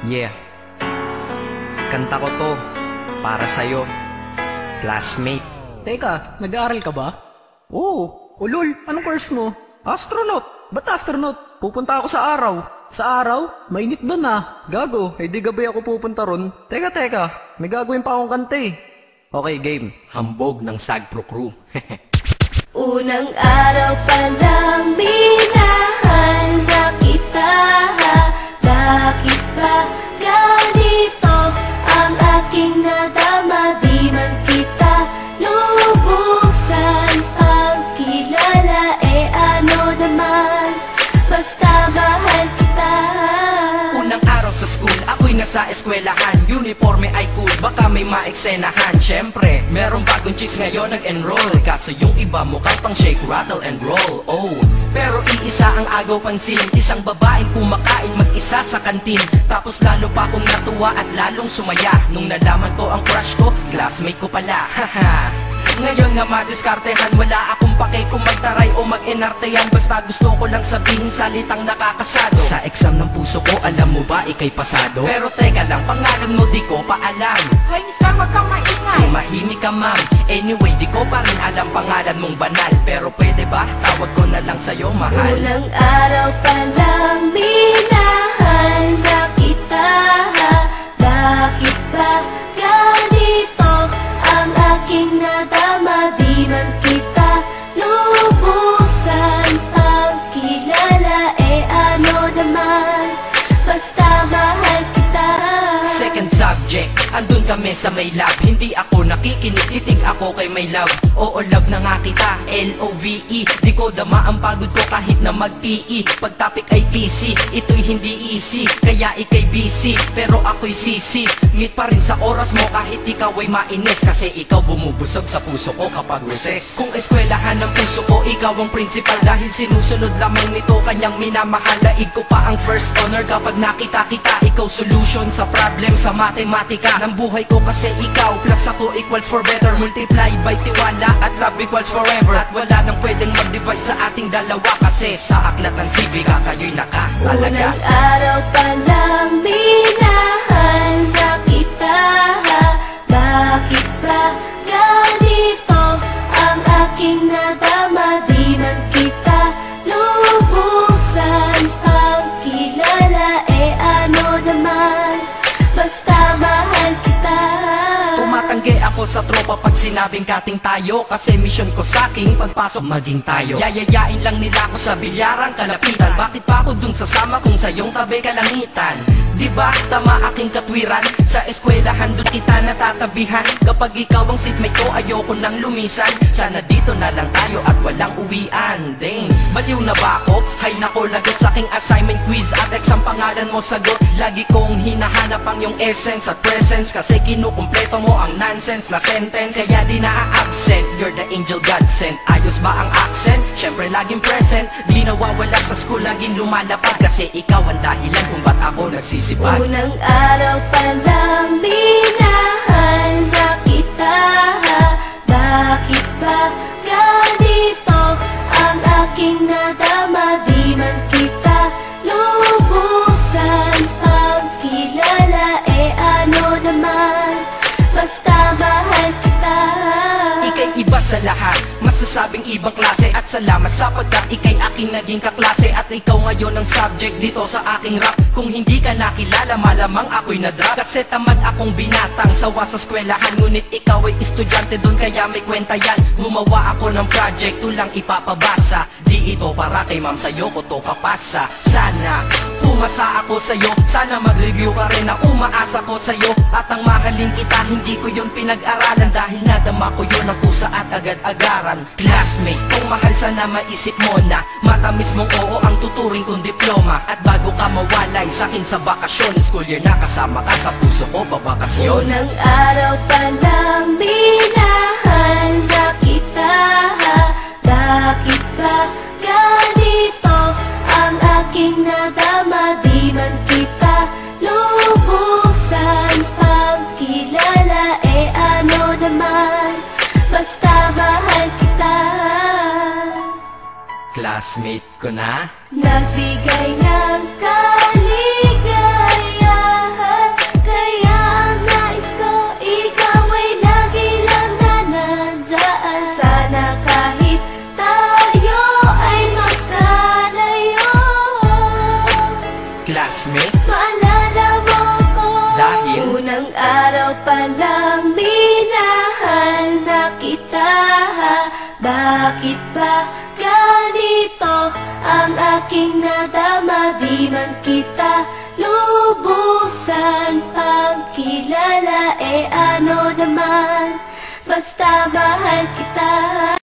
Yeah, kanta ko to para sa'yo, classmate. Teka, nag-aaral ka ba? Oo. Ulol, anong course mo? Astronaut. Ba't astronaut? Pupunta ako sa araw. Sa araw? Mainit doon ah. Gago, di gabi ako pupunta ron. Teka, may gagawin pa akong kanta eh. Okay, game. Hambog ng Sagpro Crew. Unang araw pa lang minahal na kita. Bakit ba ganito ang aking nadama? Di man kita lubusan ang kilala. Ano naman, basta mahal kita. Unang araw sa school, ako'y nasa eskwelahan. Uniforme ay cool, baka may maeksenahan. Syempre, merong bagong chicks ngayon nag-enroll. Kaso yung iba mukhang pang shake, rattle and roll. Oh, pero iisa ang agaw pansin. Isang babaeng kumakain mag-isa sa kantin. Tapos lalo pa akong natuwa at lalong sumaya nung nalaman ko ang crush ko, classmate ko pala. Haha. Ngayon nga madiskartehan, wala akong pake kung magtaray o mag-enartehan. Basta gusto ko lang sabihin salitang nakakasado. Sa exam ng puso ko, alam mo ba ikay pasado? Pero teka lang, pangalan mo di ko pa alam. Hoy, mister, wag kang maingay. Tumahimik ka ma'am. Anyway, di ko pa rin alam pangalan mong banal. Pero pwede ba, tawag ko na lang sa'yo mahal. Unang araw pa lang minahal na kita. Bakit ba ganito ang aking nadama? Di man kita lubusan ang kilala. Ano naman, basta mahal kita. Second subject, andun kami sa may lab. Hindi ako nakikinig, titig ako kay may love. Oo, love na nga kita, L-O-V-E. Di ko dama ang pagod ko kahit na mag-PE. Pag topic ay PC, ito'y hindi easy. Kaya ikay busy, pero ako'y sisi. Ngit pa rin sa oras mo kahit ikaw ay mainis. Kasi ikaw bumubusog sa puso ko kapag recess. Kung eskwelahan ng puso ko, ikaw ang principal. Dahil sinusunod lamang nito kanyang minamahal. Laig ko pa ang first honor kapag nakita kita. Ikaw solution sa problem sa matematika ng buhay ko. Kasi ikaw plus ako equals for better. Multiply by tiwala at love equals forever. At wala nang pwedeng mag-divide sa ating dalawa. Kasi sa aklat ng sibika kayo'y nakatalaga. Unang araw pa lang minahal na kita. Bakit ba ganito ang aking nadama? Di man kita lubusan ang kilala. Ano naman, basta mahal kita. Tumatanggi ako sa tropa pag sinabing kating tayo. Kasi mission ko sa aking pagpasok maging tayo. Yayayain lang nila ako sa bilyarang kalapitan. Bakit pa ako dun sasama kung sa iyong tabi kalangitan? Diba tama aking katwiran? Sa eskwelahan dun kita natatabihan. Kapag ikaw ang seatmate ko, ayoko nang lumisan. Sana dito na lang tayo at walang uwian. Dang, baliw na ba ako? Hay nako, lagot sa aking assignment quiz at exam pangalan mo sagot. Lagi kong hinahanap ang iyong essence at presence. Kasi kinukumpleto mo ang nonsense na sentence. Kaya di na-absent, you're the angel God sent. Ayos ba ang accent? Syempre laging present. Di nawawala sa school, laging lumalapad. Kasi ikaw ang dahilan kung ba't ako nagsisipag. Unang araw pa lang minahal na kita. Bakit ba ganito ang aking nadama? Di man kita lubusan ang kilala. Ano naman, basta mahal kita. Ika'y iba sa lahat, masasabing ibang klase. At salamat sapagkat ika'y aking naging kaklase. At ikaw ngayon ang subject dito sa aking rap. Kung hindi ka nakilala, malamang ako'y nadrag. Kasi tamad akong binatang sawa sa eskwelahan. Ngunit ikaw ay estudyante dun, kaya may kwenta yan. Gumawa ako ng project, tulang ipapabasa. Di ito para kay ma'am, sa'yo ko to papasa. Sana umasa ako sa'yo, sana mag-review ka rin na umaasa ko sa'yo. At ang mahalin kita, hindi ko yun pinag-aralan. Dahil nadama ko yun ang pusa at agad-agaran. Classmate, kung mahal sana maisip mo na matamis mong oo ang tuturing kong diploma. At bago ka mawalay sa'kin sa bakasyon, school year na kasama ka sa puso ko babakasyon. Unang araw pa lang minahal na kita. Bakit ba ganito ang aking nadama? Di man kita lubusan ang kilala. Ano naman, basta mahal kita. Classmate ko na. Nagbigay ng kaligayahan. araw pa lang minahal na kita. Bakit ba ganito ang aking nadama? Di man kita lubusan pagkilala, ano naman, basta mahal kita.